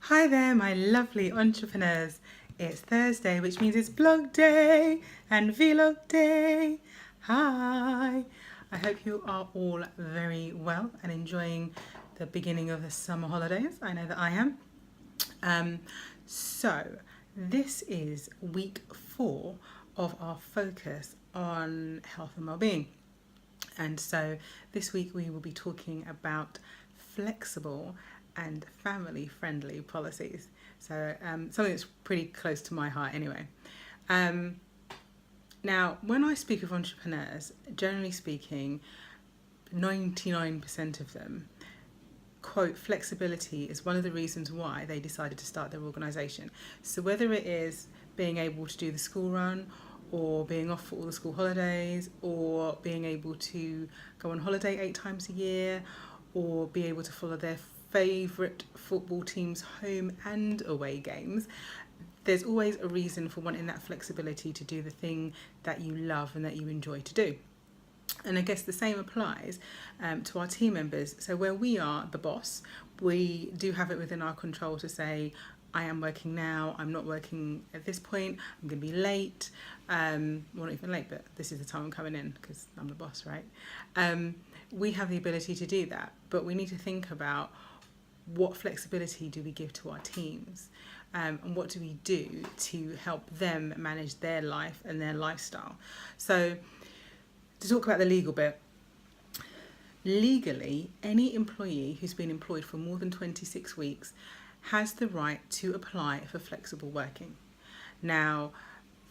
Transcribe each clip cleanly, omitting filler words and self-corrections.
Hi there, my lovely entrepreneurs. It's Thursday, which means it's vlog day and vlog day. Hi. I hope you are all very well and enjoying the beginning of the summer holidays. I know that I am. Um, so, this is week 4 of our focus on health and well-being. And so this week we will be talking about flexible and family friendly policies. So something that's pretty close to my heart anyway. Um, Now, when I speak of entrepreneurs, generally speaking, 99% of them quote flexibility is one of the reasons why they decided to start their organisation. So whether it is being able to do the school run or being off for all the school holidays or being able to go on holiday 8 times a year or be able to follow their favourite football team's home and away games, there's always a reason for wanting that flexibility to do the thing that you love and that you enjoy to do. And I guess the same applies to our team members. So where we are the boss, we do have it within our control to say, I am working now, I'm not working at this point, I'm going to be late. Well, not even late, but this is the time I'm coming in because I'm the boss, right? We have the ability to do that, but we need to think about what flexibility do we give to our teams, and what do we do to help them manage their life and their lifestyle. So to talk about the legal bit, legally, any employee who's been employed for more than 26 weeks has the right to apply for flexible working. Now,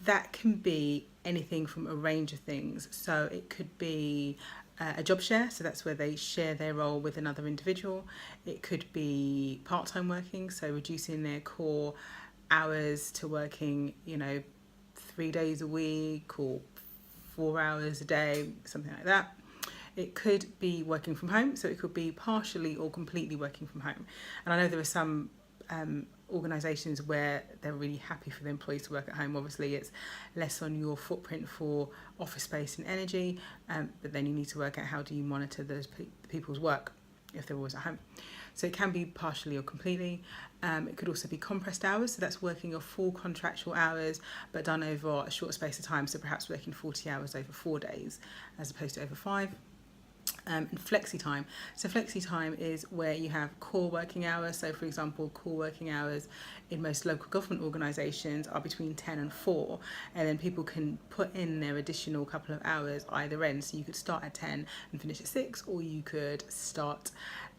that can be anything from a range of things. So it could be a job share, so that's where they share their role with another individual. It could be part-time working, so reducing their core hours to working, 3 days a week or 4 hours a day, something like that. It could be working from home, so it could be partially or completely working from home. And I know there are some organisations where they're really happy for the employees to work at home. Obviously, it's less on your footprint for office space and energy, but then you need to work out how do you monitor those people's work if they're always at home. So it can be partially or completely. It could also be compressed hours, so that's working your full contractual hours but done over a short space of time, so perhaps working 40 hours over 4 days as opposed to over 5. And flexi time. So flexi time is where you have core working hours. So for example, core working hours in most local government organisations are between 10 and 4, and then people can put in their additional couple of hours either end. So you could start at 10 and finish at 6, or you could start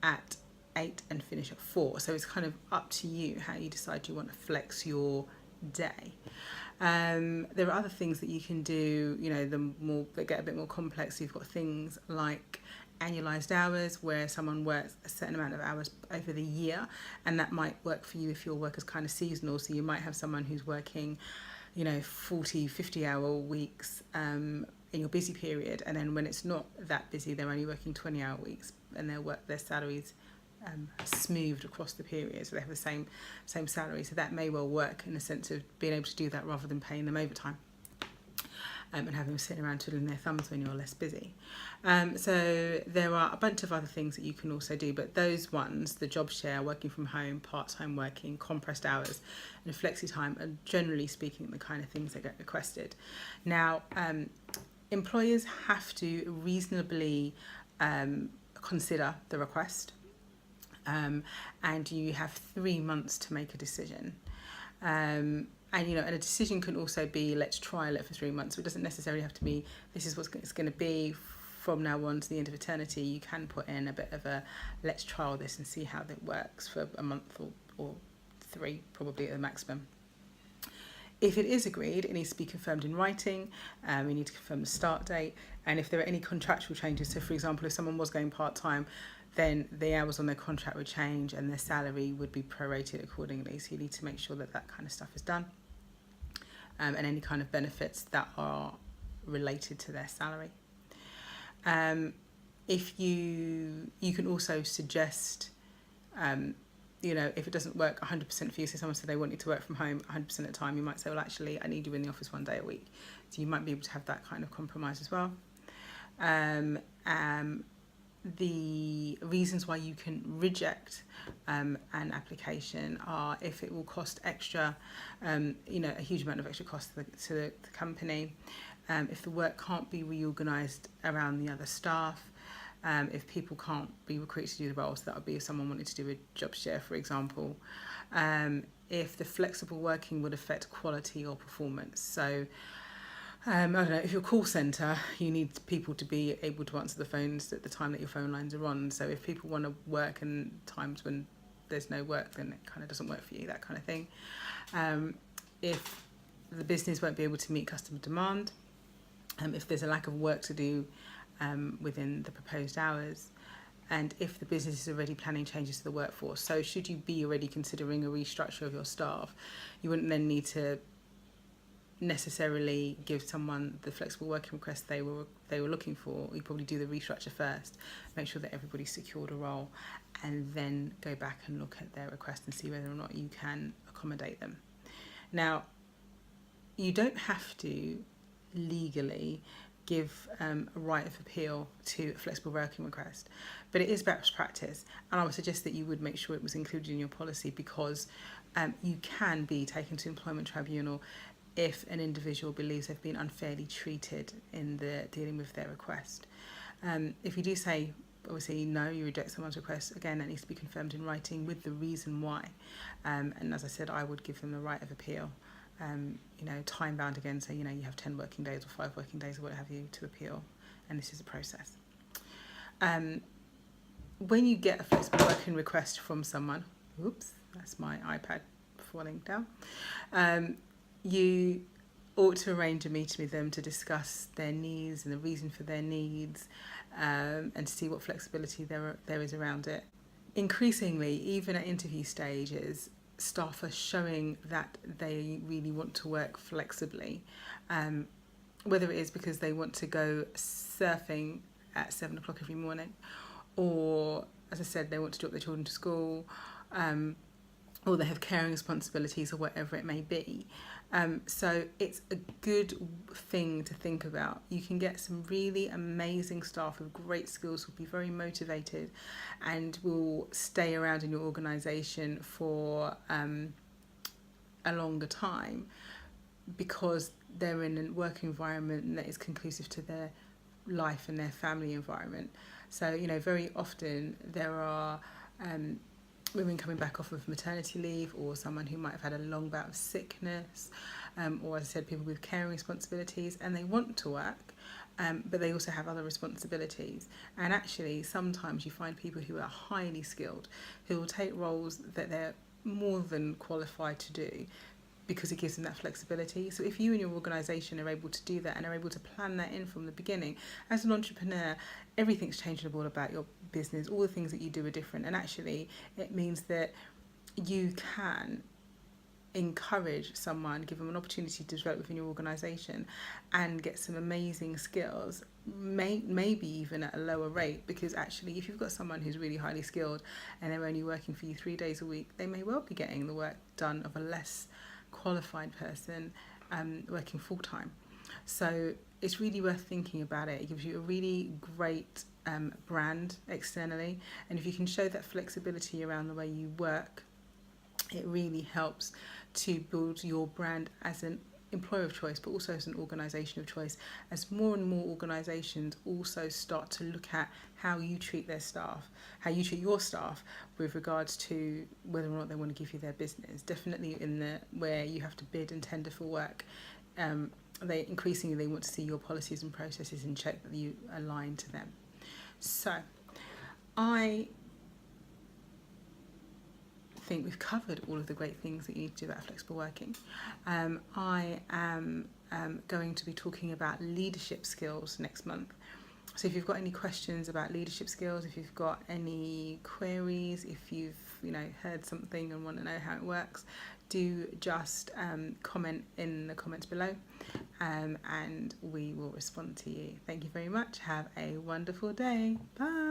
at 8 and finish at 4. So it's kind of up to you how you decide you want to flex your day. There are other things that you can do, that get a bit more complex. You've got things like annualized hours, where someone works a certain amount of hours over the year, and that might work for you if your work is kind of seasonal. So you might have someone who's working 40, 50-hour weeks in your busy period, and then when it's not that busy, they're only working 20-hour weeks, and their salaries smoothed across the period, so they have the same salary. So that may well work in the sense of being able to do that rather than paying them overtime, and having them sitting around twiddling their thumbs when you're less busy. So there are a bunch of other things that you can also do, but those ones, the job share, working from home, part-time working, compressed hours, and flexi time, are generally speaking the kind of things that get requested. Now, employers have to reasonably consider the request. And you have 3 months to make a decision. And a decision can also be, let's trial it for 3 months. So it doesn't necessarily have to be, this is what it's going to be from now on to the end of eternity. You can put in a bit of a, let's trial this and see how that works for a month or 3, probably at the maximum. If it is agreed, it needs to be confirmed in writing. We need to confirm the start date. And if there are any contractual changes, so for example, if someone was going part-time, then the hours on their contract would change and their salary would be prorated accordingly. So you need to make sure that that kind of stuff is done. And any kind of benefits that are related to their salary. If you can also suggest, if it doesn't work 100% for you, so someone said they want you to work from home 100% of the time, you might say, well, actually, I need you in the office 1 day a week. So you might be able to have that kind of compromise as well. the reasons why you can reject an application are if it will cost extra, a huge amount of extra cost to the company, if the work can't be reorganised around the other staff, if people can't be recruited to do the role. So that would be if someone wanted to do a job share, for example, if the flexible working would affect quality or performance. So I don't know, if you're a call centre, you need people to be able to answer the phones at the time that your phone lines are on. So if people want to work in times when there's no work, then it kind of doesn't work for you, that kind of thing. If the business won't be able to meet customer demand, if there's a lack of work to do within the proposed hours, and if the business is already planning changes to the workforce. So should you be already considering a restructure of your staff, you wouldn't then need to necessarily give someone the flexible working request they were looking for. You probably do the restructure first, make sure that everybody's secured a role, and then go back and look at their request and see whether or not you can accommodate them. Now, you don't have to legally give a right of appeal to a flexible working request, but it is best practice, and I would suggest that you would make sure it was included in your policy, because you can be taken to employment tribunal if an individual believes they've been unfairly treated in the dealing with their request. If you do say, obviously, no, you reject someone's request, again, that needs to be confirmed in writing with the reason why. And as I said, I would give them the right of appeal, time bound again, so, you have 10 working days or 5 working days or what have you to appeal, and this is a process. When you get a flexible working request from someone, oops, that's my iPad falling down, you ought to arrange a meeting with them to discuss their needs and the reason for their needs, and to see what flexibility there is around it. Increasingly, even at interview stages, staff are showing that they really want to work flexibly, whether it is because they want to go surfing at 7 o'clock every morning, or, as I said, they want to drop their children to school, or they have caring responsibilities, or whatever it may be. So it's a good thing to think about. You can get some really amazing staff with great skills, will be very motivated, and will stay around in your organisation for a longer time, because they're in a work environment that is conclusive to their life and their family environment. So, very often there are women coming back off of maternity leave, or someone who might have had a long bout of sickness, or, as I said, people with caring responsibilities, and they want to work, but they also have other responsibilities. And actually, sometimes you find people who are highly skilled, who will take roles that they're more than qualified to do, because it gives them that flexibility. So if you and your organisation are able to do that and are able to plan that in from the beginning, as an entrepreneur, everything's changeable about your business. All the things that you do are different, and actually it means that you can encourage someone, give them an opportunity to develop within your organisation and get some amazing skills, maybe even at a lower rate, because actually if you've got someone who's really highly skilled and they're only working for you 3 days a week, they may well be getting the work done of a less qualified person working full-time. So it's really worth thinking about it. It gives you a really great brand externally, and if you can show that flexibility around the way you work, it really helps to build your brand as an employer of choice, but also as an organisation of choice, as more and more organisations also start to look at how you treat their staff, how you treat your staff with regards to whether or not they want to give you their business. Definitely where you have to bid and tender for work, they increasingly want to see your policies and processes and check that you align to them. So I think we've covered all of the great things that you need to do about flexible working. I am going to be talking about leadership skills next month. So if you've got any questions about leadership skills, if you've got any queries, if you've heard something and want to know how it works, do just comment in the comments below, and we will respond to you. Thank you very much. Have a wonderful day. Bye.